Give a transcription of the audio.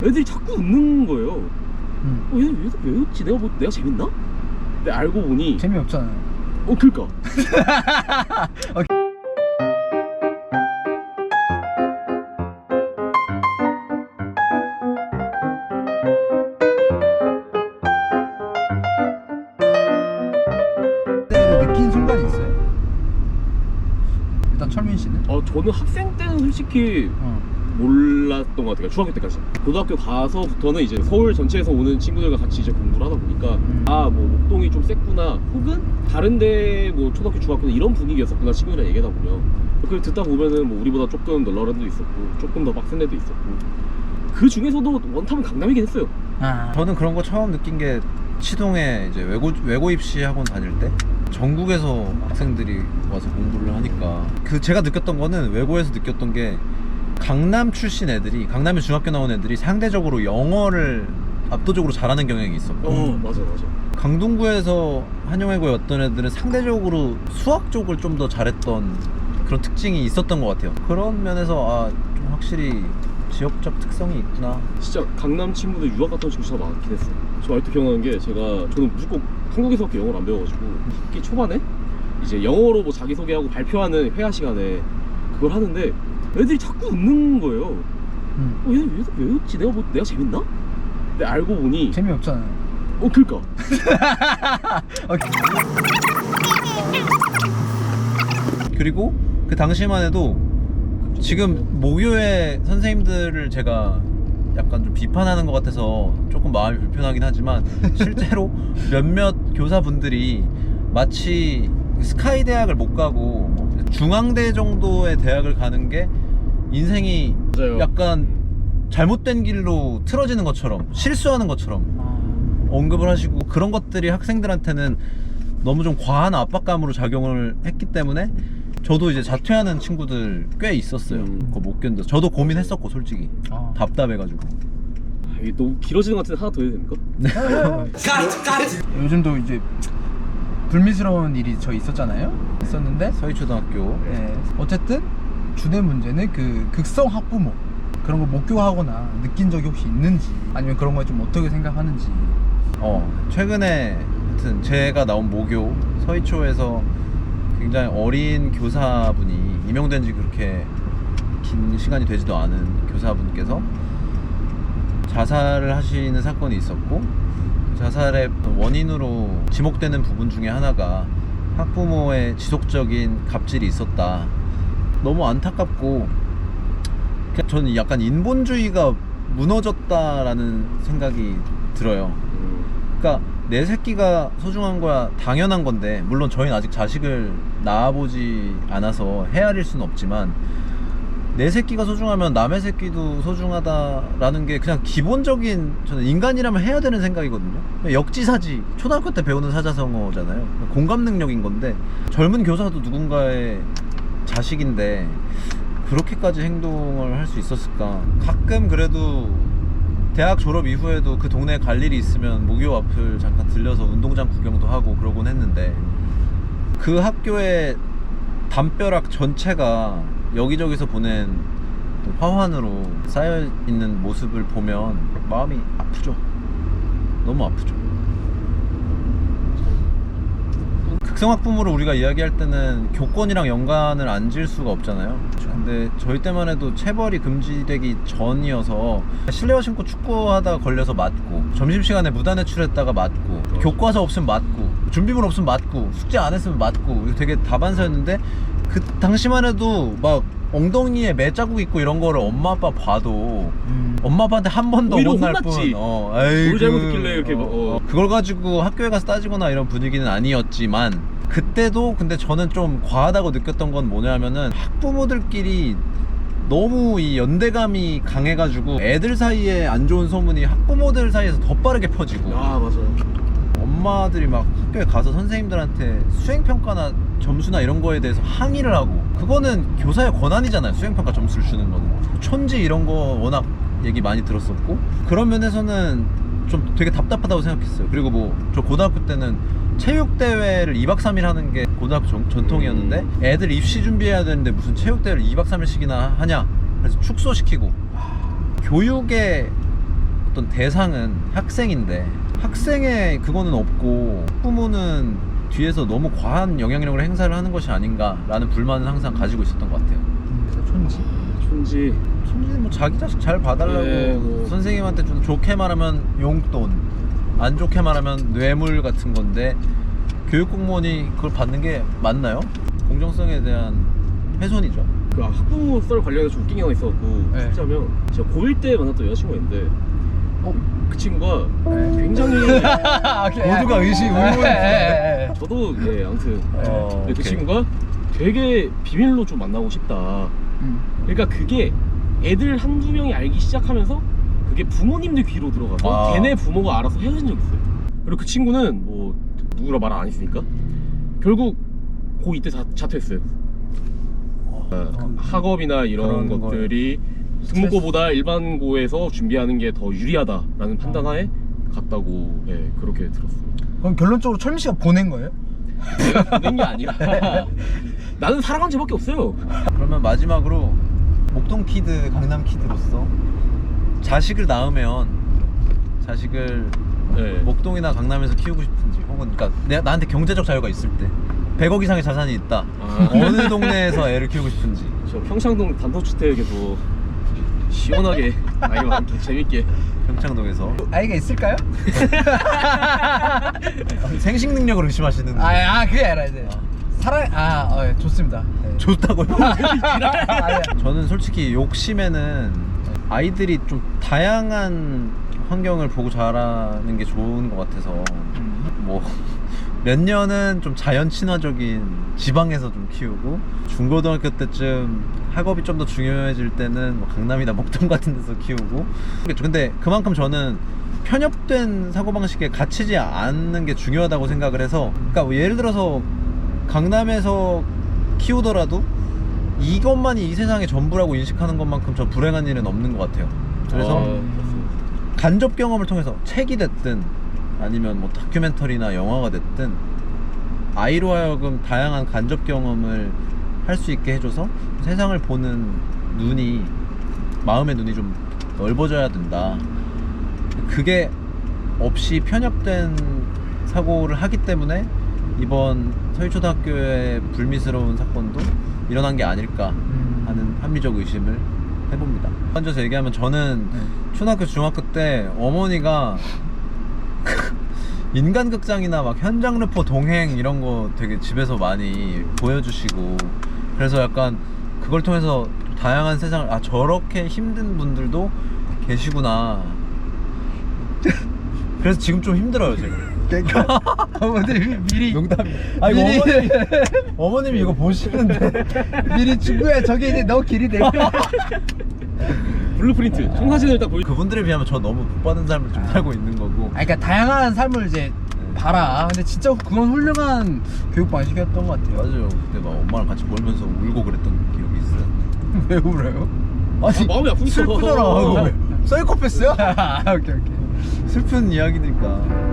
애들이 자꾸 웃는 거예요. 왜 웃지? 내가 재밌나? 근데 알고 보니 재미없잖아요. 그니까. 느낀 순간이 있어요? 일단 철민 씨는? 저는 학생 때는 솔직히 몰랐던 것 같아요. 중학교 때까지. 고등학교 가서부터는 이제 서울 전체에서 오는 친구들과 같이 이제 공부를 하다 보니까 뭐 목동이 좀 셌구나, 혹은 다른데 뭐 초등학교 중학교는 이런 분위기였었구나 친구들이랑 얘기하다 보면, 그걸 듣다 보면은 뭐 우리보다 조금 널널한 데도 있었고 조금 더 빡센 데도 있었고, 그 중에서도 원탑은 강남이긴 했어요. 저는 그런 거 처음 느낀 게 치동에 이제 외고 입시 학원 다닐 때 전국에서 학생들이 와서 공부를 하니까, 제가 느꼈던 거는, 외고에서 느꼈던 게, 강남 출신 애들이, 강남에 중학교 나온 애들이 상대적으로 영어를 압도적으로 잘하는 경향이 있었고, 맞아. 강동구에서 한영외고에 왔던 애들은 상대적으로 수학 쪽을 좀 더 잘했던 그런 특징이 있었던 것 같아요. 그런 면에서 좀 확실히 지역적 특성이 있구나. 진짜 강남 친구들 유학 갔던 친구 진짜 많긴 했어요. 저 아직도 기억나는 게, 저는 무조건 한국에서밖에 영어를 안 배워가지고 학기 초반에 이제 영어로 뭐 자기소개하고 발표하는 회화 시간에 그걸 하는데 애들이 자꾸 웃는 거예요. 왜 웃지? 내가 재밌나? 근데 알고 보니 재미없잖아요. 그니까. 그리고 그 당시만 해도, 지금 모교의 선생님들을 제가 약간 좀 비판하는 것 같아서 조금 마음이 불편하긴 하지만, 실제로 몇몇 교사분들이 마치 스카이 대학을 못 가고 중앙대 정도의 대학을 가는 게 인생이 맞아요. 약간 잘못된 길로 틀어지는 것처럼, 실수하는 것처럼 언급을 하시고, 그런 것들이 학생들한테는 너무 좀 과한 압박감으로 작용을 했기 때문에 저도 이제 자퇴하는 친구들 꽤 있었어요. 그거 못 견뎌서. 저도 고민했었고, 솔직히 답답해가지고. 이게 너무 길어지는 것 같은데 하나 더 해야 됩니까? 요즘도 이제 불미스러운 일이 있었는데, 서희초등학교. 어쨌든 주된 문제는 그 극성 학부모, 그런 거 목교하거나 느낀 적이 혹시 있는지, 아니면 그런 거 좀 어떻게 생각하는지. 최근에 하여튼 제가 나온 모교 서희초에서 굉장히 어린 교사분이, 임용된 지 그렇게 긴 시간이 되지도 않은 교사분께서 자살을 하시는 사건이 있었고, 자살의 원인으로 지목되는 부분 중에 하나가 학부모의 지속적인 갑질이 있었다. 너무 안타깝고, 저는 약간 인본주의가 무너졌다라는 생각이 들어요. 그러니까 내 새끼가 소중한 거야 당연한 건데, 물론 저희는 아직 자식을 낳아보지 않아서 헤아릴 수는 없지만, 내 새끼가 소중하면 남의 새끼도 소중하다라는 게 그냥 기본적인, 저는 인간이라면 해야 되는 생각이거든요. 역지사지, 초등학교 때 배우는 사자성어잖아요. 공감 능력인 건데, 젊은 교사도 누군가의 자식인데 그렇게까지 행동을 할 수 있었을까. 가끔 그래도 대학 졸업 이후에도 그 동네에 갈 일이 있으면 모교 앞을 잠깐 들려서 운동장 구경도 하고 그러곤 했는데, 그 학교의 담벼락 전체가 여기저기서 보낸 화환으로 쌓여있는 모습을 보면 마음이 아프죠. 너무 아프죠. 극성학부모를 우리가 이야기할 때는 교권이랑 연관을 안 지을 수가 없잖아요. 근데 저희 때만 해도 체벌이 금지되기 전이어서 실내화 신고 축구하다가 걸려서 맞고, 점심시간에 무단회출했다가 맞고, 교과서 없으면 맞고, 준비물 없으면 맞고, 숙제 안 했으면 맞고, 이거 되게 다반사였는데, 그 당시만 해도 막 엉덩이에 매 자국 있고 이런 거를 엄마 아빠 봐도 엄마 아빠한테 한 번도 혼날 뿐, 뭘 잘못했길래 이렇게 그걸 가지고 학교에 가서 따지거나 이런 분위기는 아니었지만, 그때도 근데 저는 좀 과하다고 느꼈던 건 뭐냐면은, 학부모들끼리 너무 이 연대감이 강해가지고 애들 사이에 안 좋은 소문이 학부모들 사이에서 더 빠르게 퍼지고, 맞아요. 엄마들이 막 학교에 가서 선생님들한테 수행평가나 점수나 이런 거에 대해서 항의를 하고, 그거는 교사의 권한이잖아요. 수행평가 점수를 주는 거는. 촌지 이런 거 워낙 얘기 많이 들었었고, 그런 면에서는 좀 되게 답답하다고 생각했어요. 그리고 뭐 저 고등학교 때는 체육대회를 2박 3일 하는 게 고등학교 전통이었는데, 애들 입시 준비해야 되는데 무슨 체육대회를 2박 3일씩이나 하냐, 그래서 축소시키고, 교육의 어떤 대상은 학생인데 학생의 그거는 없고 부모는 뒤에서 너무 과한 영향력을 행사를 하는 것이 아닌가라는 불만은 항상 가지고 있었던 것 같아요. 그래서 촌지. 촌지. 선생님 뭐 자기 자식 잘 봐달라고 네, 뭐. 선생님한테 좀 좋게 말하면 용돈, 안 좋게 말하면 뇌물 같은 건데 교육 공무원이 그걸 받는 게 맞나요? 공정성에 대한 훼손이죠. 그 학부모 썰 관련해서 좀 웃긴 게 하나 있어갖고 네. 진짜면 제가 고1 때 만났던 여자친구가 있는데 그 친구가 네. 굉장히 모두가 의문을. 저도 아무튼 근데 그 오케이. 친구가 되게 비밀로 좀 만나고 싶다. 그러니까 그게 애들 한두 명이 알기 시작하면서 그게 부모님들 귀로 들어가서 아. 걔네 부모가 알아서 헤어진 적이 있어요. 그리고 그 친구는 뭐 누구라 말 안 했으니까 결국 고2 때 자퇴했어요. 학업이나 이런 그런 것들이 특목고보다 일반고에서 준비하는 게 더 유리하다라는 판단하에 갔다고 그렇게 들었어요. 그럼 결론적으로 철민 씨가 보낸 거예요? 내가 보낸 게 아니라 나는 살아간 죄밖에 없어요. 그러면 마지막으로 목동 키드, 강남 키드로서 자식을 낳으면 자식을 목동이나 강남에서 키우고 싶은지 혹은 그러니까 나한테 경제적 자유가 있을 때 100억 이상의 자산이 있다. 어느 동네에서 애를 키우고 싶은지. 저 평창동 단독주택에서 시원하게 아이와 함께 재밌게. 평창동에서 아이가 있을까요? 생식 능력을 의심하시는. 그게 아니라 이제 사랑 좋습니다. 네. 좋다고요? 저는 솔직히 욕심에는 아이들이 좀 다양한 환경을 보고 자라는 게 좋은 것 같아서 뭐 몇 년은 좀 자연 친화적인 지방에서 좀 키우고 중고등학교 때쯤 학업이 좀 더 중요해질 때는 뭐 강남이나 목동 같은 데서 키우고. 근데 그만큼 저는 편협된 사고방식에 갇히지 않는 게 중요하다고 생각을 해서, 그러니까 뭐 예를 들어서 강남에서 키우더라도 이것만이 이 세상의 전부라고 인식하는 것만큼 저 불행한 일은 없는 것 같아요. 그래서 간접 경험을 통해서 책이 됐든 아니면 뭐 다큐멘터리나 영화가 됐든 아이로 하여금 다양한 간접 경험을 할 수 있게 해줘서 세상을 보는 눈이, 마음의 눈이 좀 넓어져야 된다. 그게 없이 편협된 사고를 하기 때문에 이번 서울초등학교의 불미스러운 사건도 일어난 게 아닐까 하는 합리적 의심을 해봅니다. 앉아서 얘기하면 저는 초등학교 중학교 때 어머니가 인간극장이나 막 현장 르포 동행 이런 거 되게 집에서 많이 보여주시고, 그래서 약간 그걸 통해서 다양한 세상을, 저렇게 힘든 분들도 계시구나. 그래서 지금 좀 힘들어요 제가. 그러니까 어머니 미리 농담이. 미리 어머님이 이거 보시는데 미리 친구야 저기 이제 너 길이 내. 블루프린트 청사진을 딱 보여. 그분들에 비하면 저 너무 복받은 삶을 좀 살고 있는 거고. 그러니까 다양한 삶을 이제 봐라. 근데 진짜 그건 훌륭한 교육 방식이었던 것 같아요. 맞아요. 그때 막 엄마랑 같이 몰면서 울고 그랬던 기억이 있어요. 왜 울어요? 마음이 아프니까. 슬프잖아. 사이코패스야? 오케이. 슬픈 이야기니까.